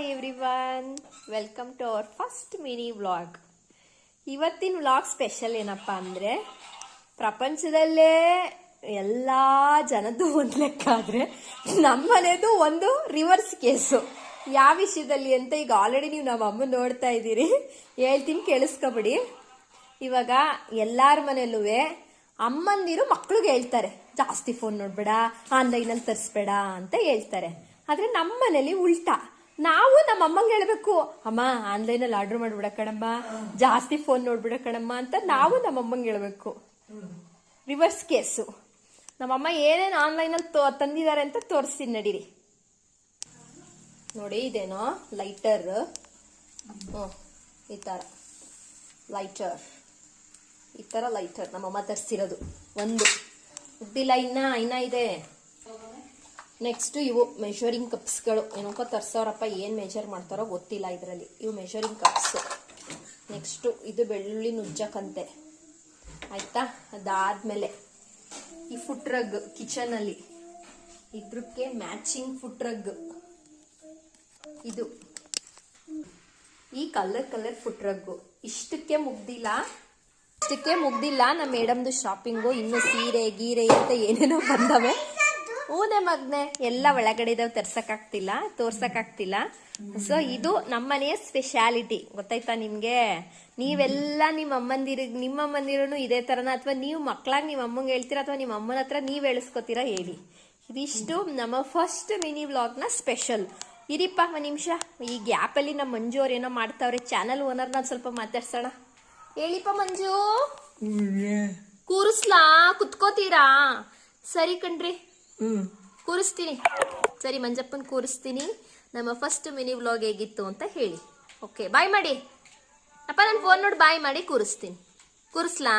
Hi everyone, welcome to our first mini vlog. ಇವತ್ತಿನ vlog special ಏನಪ್ಪ ಅಂದರೆ, ಪ್ರಪಂಚದಲ್ಲೇ ಎಲ್ಲ ಜನದ್ದು ಒಂದು ಲೆಕ್ಕ ಆದರೆ ನಮ್ಮನೇದು ಒಂದು ರಿವರ್ಸ್ ಕೇಸು. ಯಾವ ವಿಷಯದಲ್ಲಿ ಅಂತ ಈಗ ಆಲ್ರೆಡಿ ನೀವು ನಮ್ಮ ಅಮ್ಮ ನೋಡ್ತಾ ಇದ್ದೀರಿ. ಹೇಳ್ತೀನಿ, ಕೇಳಿಸ್ಕೊಬಿಡಿ. ಇವಾಗ ಎಲ್ಲಾರ ಮನೆಯಲ್ಲೂ ಅಮ್ಮಂದಿರು ಮಕ್ಳಿಗೆ ಹೇಳ್ತಾರೆ, ಜಾಸ್ತಿ ಫೋನ್ ನೋಡ್ಬೇಡ, ಆನ್ಲೈನಲ್ಲಿ ತರಿಸ್ಬೇಡ ಅಂತ ಹೇಳ್ತಾರೆ. ಆದ್ರೆ ನಮ್ಮ ಮನೇಲಿ ಉಲ್ಟಾ, ನಾವು ನಮ್ಮ ಅಮ್ಮಂಗೆ ಹೇಳ್ಬೇಕು, ಅಮ್ಮ ಆನ್ಲೈನಲ್ಲಿ ಆರ್ಡರ್ ಮಾಡ್ಬಿಡ ಕಣಮ್ಮ, ಜಾಸ್ತಿ ಫೋನ್ ನೋಡ್ಬಿಡ ಕಣಮ್ಮ ಅಂತ ನಾವು ನಮ್ಮ ಅಮ್ಮಂಗೆ ಹೇಳ್ಬೇಕು. Reverse case. ನಮ್ಮಮ್ಮ ಏನೇನು ಆನ್ಲೈನಲ್ಲಿ ತಂದಿದ್ದಾರೆ ಅಂತ ತೋರಿಸ್ತೀನಿ ನಡೀರಿ. ನೋಡಿ, ಇದೇನೋ ಲೈಟರ್, ಈ ತರ ಲೈಟರ್, ಈ ತರ ಲೈಟರ್ ನಮ್ಮಮ್ಮ ತರಿಸಿರೋದು. ಒಂದು ಉದ್ದಿಲ್ಲ, ಇನ್ನ ಇದೆ. ನೆಕ್ಸ್ಟ್ ಇವು ಮೆಷರಿಂಗ್ ಕಪ್ಸ್ಗಳು, ಏನಪ್ಪ ತರ್ಸೋರಪ್ಪ, ಏನು ಮೆಷರ್ ಮಾಡ್ತಾರೋ ಗೊತ್ತಿಲ್ಲ ಇದರಲ್ಲಿ. ಇವು ಮೆಷರಿಂಗ್ ಕಪ್ಸ್. ನೆಕ್ಸ್ಟು ಇದು ಬೆಳ್ಳುಳ್ಳಿ ನುಜ್ಜಕ್ಕಂತೆ, ಆಯ್ತಾ. ಅದಾದ್ಮೇಲೆ ಈ ಫುಟ್ ರಗ್, ಕಿಚನಲ್ಲಿ ಇದ್ರಕ್ಕೆ ಮ್ಯಾಚಿಂಗ್ ಫುಟ್ ರಗ್. ಇದು ಈ ಕಲರ್ ಫುಟ್ ರಗ್ಗು. ಇಷ್ಟಕ್ಕೆ ಮುಗ್ದಿಲ್ಲ ನಮ್ಮ ಮೇಡಮ್ದು ಶಾಪಿಂಗು. ಇನ್ನು ಸೀರೆ ಗೀರೆ ಅಂತ ಏನೇನೋ ಬಂದವೆ. ಹೂನೆ ಮಗ್ನೆ, ಎಲ್ಲ ಒಳಗಡೆ ಇದಾವೆ, ತೋರ್ಸಕ್ಕಾಗ್ತಿಲ್ಲ. ಸೊ ಇದು ನಮ್ಮನೆಯ ಸ್ಪೆಷಾಲಿಟಿ, ಗೊತ್ತಾಯ್ತಾ ನಿಮ್ಗೆ. ನೀವೆಲ್ಲ ನಿಮ್ಮ ಅಮ್ಮಂದಿರೂ ಇದೇ ತರನ, ಅಥವಾ ನೀವು ಮಕ್ಕಳಾಗಿ ನಿಮ್ಮ ಅಮ್ಮಂಗೆ ಹೇಳ್ತೀರಾ, ಅಥವಾ ನಿಮ್ಮ ಅಮ್ಮನ ಹತ್ರ ನೀವ್ ಹೇಳಿಸ್ಕೊತೀರಾ ಹೇಳಿ. ಇದಿಷ್ಟು ನಮ್ಮ ಫಸ್ಟ್ ಮಿನಿ ವ್ಲಾಗ್ನ ಸ್ಪೆಷಲ್. ಇರಿಪ್ಪ ಒಂದ್ ನಿಮಿಷ, ಈ ಗ್ಯಾಪಲ್ಲಿ ನಮ್ಮ ಮಂಜು ಅವ್ರು ಏನೋ ಮಾಡ್ತಾವ್ರೆ. ಚಾನಲ್ ಓನರ್ನ ಸ್ವಲ್ಪ ಮಾತಾಡ್ಸೋಣ. ಹೇಳಿಪ್ಪ ಮಂಜು. ಕೂರಿಸ್ಲಾ? ಕುತ್ಕೋತೀರಾ? ಸರಿ ಕಣ್ರಿ, ಕೂರಿಸ್ತೀನಿ. ಸರಿ, ಮಂಜಪ್ಪನ್ ಕೂರಿಸ್ತೀನಿ. ನಮ್ಮ ಫಸ್ಟ್ ಮಿನಿ ವ್ಲಾಗ್ ಹೇಗಿತ್ತು ಅಂತ ಹೇಳಿ. ಓಕೆ, ಬಾಯ್ ಮಾಡಿ ಅಪ್ಪ. ನನ್ನ ಫೋನ್ ನೋಡಿ ಬಾಯ್ ಮಾಡಿ ಕೂರಿಸ್ತೀನಿ. ಕೂರಿಸ್ಲಾ?